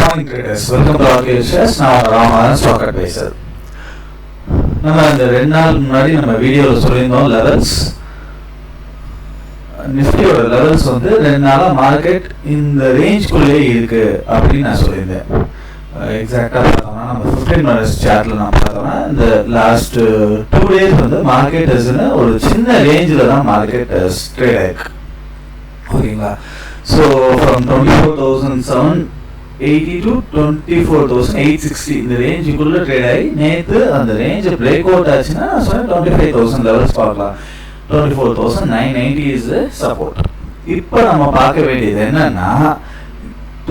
morning traders, welcome to our shares. நான் Ramanathan stock advisor. நம்ம இந்த 2 நாள் முன்னாடி நம்ம வீடியோவில் சொல்லியிருந்தோம் லெவல்ஸ், நிஃப்டியோட லெவல்ஸ் வந்து 2 நாளாக மார்க்கெட் இந்த ரேஞ்சுக்குள்ளே இருக்கு அப்படின்னு நான் சொல்லியிருந்தேன். எக்ஸாக்டாக பார்த்தோம்னா நம்ம 15 minutes சார்ட்டில் நான் பார்த்தோம்னா இந்த லாஸ்ட் 2 days வந்து மார்க்கெட் ஒரு சின்ன ரேஞ்சில் தான் மார்க்கெட் ட்ரேட் ஆயிருக்கு. ஓகேங்களா? ஸோ ஃப்ரம் 24,780 to 24,860 இந்த ரேஞ்சுக்குள்ளே ட்ரேட் ஆகி நேற்று அந்த ரேஞ்சை பிரேக் அவுட் ஆச்சுன்னா 25,000 லெவல்ஸ் பார்க்கலாம். 24,990 இஸ் சப்போர்ட். இப்போ நம்ம பார்க்க வேண்டியது என்னன்னா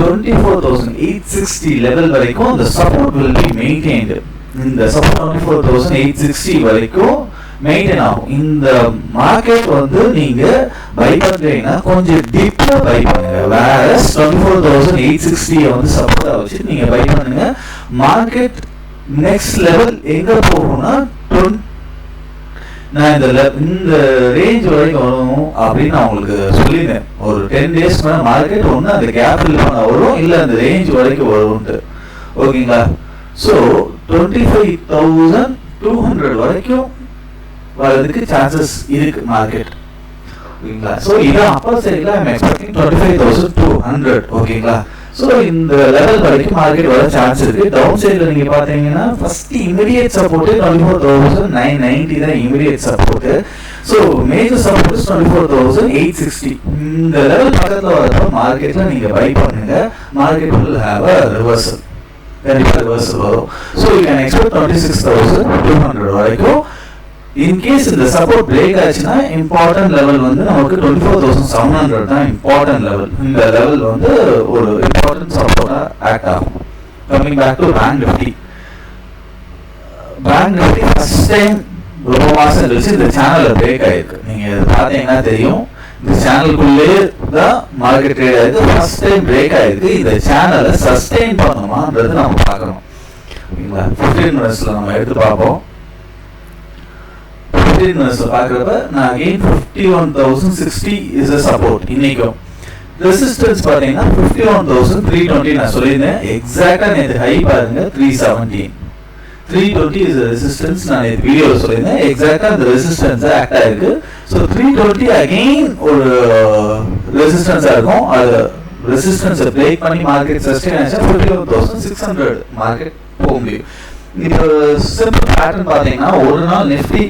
24,860 லெவல் வரைக்கும் இந்த சப்போர்ட் வில் பி மெயின்டைன்டு. இந்த சப்போர்ட் 24,860 வரைக்கும் மெயின்டைன் ஆகும். இந்த மார்க்கெட் வந்து நீங்க பை பண்றீங்கன்னா கொஞ்சம் டீப்பா பை பண்ணுங்க. வேற 24,860 வந்து சப்போர்ட்டா வச்சு நீங்க பை பண்ணுங்க. மார்க்கெட் நெக்ஸ்ட் லெவல் எங்க போகும்னா நான் இந்த ரேஞ்ச் வரைக்கும் வரும் அப்படின்னு நான் உங்களுக்கு சொல்லியிருந்தேன். ஒரு 10 days மேலே மார்க்கெட் ஒன்று அந்த கேப் இல்லாம வரும், இல்லை அந்த ரேஞ்ச் வரைக்கும் வரும்ட்டு. ஓகேங்களா? ஸோ 25,200 வரைக்கும் வரதுக்கு சான்சஸ் இருக்கு மார்க்கெட். ஓகேங்களா? ஸோ இதான் அப்பர் சைடில் ஐம் எக்ஸ்பெக்டிங் 25,200. ஓகேங்களா? ஸோ இந்த லெவல் வரைக்கும் மார்க்கெட் வர சான்ஸ் இருக்கு. டவுன் சைடில் நீங்கள் பார்த்தீங்கன்னா ஃபர்ஸ்ட் இமிடியேட் சப்போர்ட்டு 24,990 தான் immediate support. So major support 24,860. இந்த லெவல் பக்கத்தில் வரப்போ மார்க்கெட்டில் நீங்கள் பை பண்ணுங்க. Market will have a reversal. கண்டிப்பாக ரிவர்சல் வரும். ஸோ யூ கேன் எக்ஸ்பெக்ட் 26,200 வரைக்கும். இன்கேஸ் இந்த சப்போர்ட் பிரேக் ஆச்சுன்னா இம்பார்ட்டன்ட் லெவல் வந்து நமக்கு 24,700 தான் இம்பார்ட்டன்ட் லெவல். இந்த லெவல் வந்து ஒரு இம்பார்ட்டன்ட் சப்போர்ட்டா ஆக்ட் ஆகும். Coming back to bank Nifty. Bank Nifty first time ரொம்ப மாசம் கழிச்சு இந்த சேனல்ல பிரேக் ஆயிருக்கு. நீங்க பார்த்தீங்கன்னா தெரியும், இந்த சேனலுக்குள்ளே தான் மார்க்கெட் ட்ரேட் ஆயிருக்கு. ஃபர்ஸ்ட் டைம் பிரேக் ஆயிருக்கு. இந்த சேனலை சஸ்டெயின் பண்ணுமான்றது நம்ம பார்க்கணும். ஓகேங்களா? 15 minutesல நம்ம எடுத்து பார்ப்போம். 15 minutesல பார்க்குறப்ப நான் அகெயின் 51,060 இஸ் அ சப்போர்ட். இன்னைக்கும் ரெசிஸ்டன்ஸ் பார்த்தீங்கன்னா 51,320 நான் சொல்லியிருந்தேன். எக்ஸாக்டாக நேற்று ஹை பாருங்க 317. 320 இஸ் ரெசிஸ்டன்ஸ். நான் நேற்று வீடியோவில் சொல்லியிருந்தேன். எக்ஸாக்டாக அந்த ரெசிஸ்டன்ஸாக ஆக்ட் ஆயிருக்கு. ஸோ 320 அகெயின் ஒரு ரெசிஸ்டன்ஸாக இருக்கும். அது ரெசிஸ்டன்ஸை பிரேக் பண்ணி மார்க்கெட் சஸ்டெயின் ஆச்சா 51,600 மார்க்கெட் போக முடியும். இப்போ சிம்பிள் பேட்டர்ன் பார்த்தீங்கன்னா ஒரு நாள் நிஃப்டி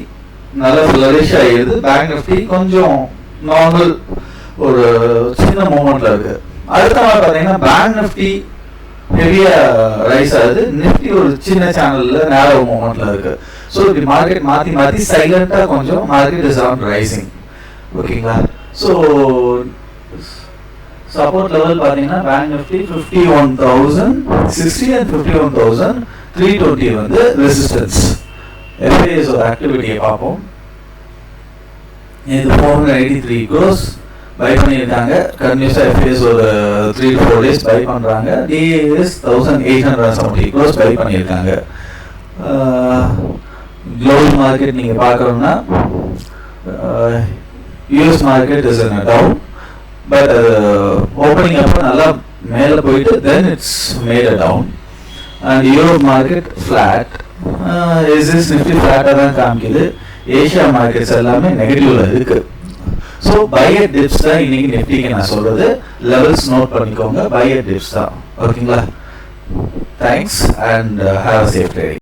நல்ல ஃப்ளரிஷ் ஆகிடுது. பேங்க் நிஃப்டி கொஞ்சம் நார்மல் ஒரு சின்ன மூமெண்ட்ல இருக்கு. அடுத்த நாள் பார்த்தீங்கன்னா பேங்க் நிஃப்டி ஹெவியா ரைஸ் ஆகுது. நிஃப்டி ஒரு சின்ன சேனல்ல நேரோ மூமெண்ட்ல இருக்கு. ஸோ இப்படி மார்க்கெட் மாற்றி மாற்றி சைலண்டா கொஞ்சம் மார்க்கெட் இஸ் ஆன் ரைசிங். ஓகேங்களா? ஸோ சப்போர்ட் லெவல் பார்த்தீங்கன்னா பேங்க் நிஃப்டி 51,060 அண்ட் 51,320 வந்து ரெசிஸ்டன்ஸ். எஃப்ஐஎஸ் ஒரு ஆக்டிவிட்டியை பார்ப்போம். இது 483 crores பை பண்ணியிருக்காங்க. கன்யூஸாக எஃப்ஐஎஸ் ஒரு 3 to 4 days பை பண்ணுறாங்க. டிஏஎஸ் 1,870 crores பை பண்ணியிருக்காங்க. குளோபல் மார்க்கெட் நீங்கள் பார்க்குறோம்னா US market is in down. But opening அப்போ நல்லா மேலே போயிட்டு then it's made a down. And Europe market flat. எஸ்எஸ் நிஃப்டி ஃப்ளாட்டாக தான் காமிக்குது. ஏஷியா மார்க்கெட்ஸ் எல்லாமே நெகட்டிவ்ல இருக்கு. ஸோ பை அட் டிப்ஸ் தான் இன்னைக்கு நிஃப்டிக்கு நான் சொல்றது. லெவல்ஸ் நோட் பண்ணிக்கோங்க. பை அட் டிப்ஸ் தான். ஓகேங்களா? Thanks and have a safe trading.